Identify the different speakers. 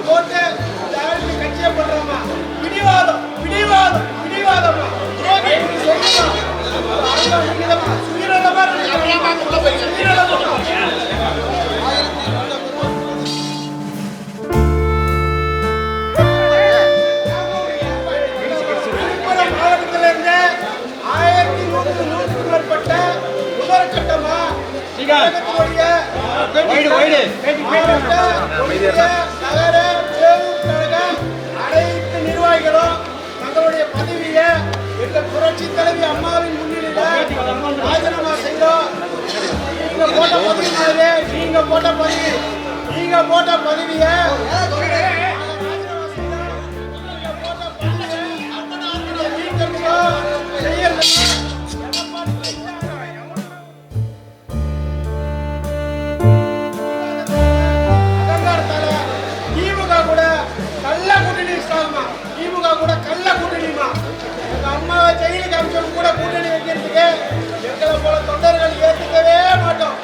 Speaker 1: போட்டு கட்சியை பண்றோமா? பிடிவாதம் பிடிவாதம் பிடிவாதமா? மாவட்டத்திலிருந்து 1100க்கும் மேற்பட்ட முதற்கட்டமா நகர அனைத்து நிர்வாகிகளும் தங்களுடைய பதவியை எங்கள் புரட்சி தலைவி அம்மாவின் முன்னிலையில ராஜினாமா செய்தோம். நீங்க போட்ட பதவியை திமுக கூட கள்ள கூட்டணிமா? எங்க அம்மாவை ஜெயிலுக்கு அமிச்சவங்க கூட கூட்டணி வைக்கிறதுக்கு எங்களை போல தொண்டர்கள் ஏத்துக்கவே மாட்டோம்.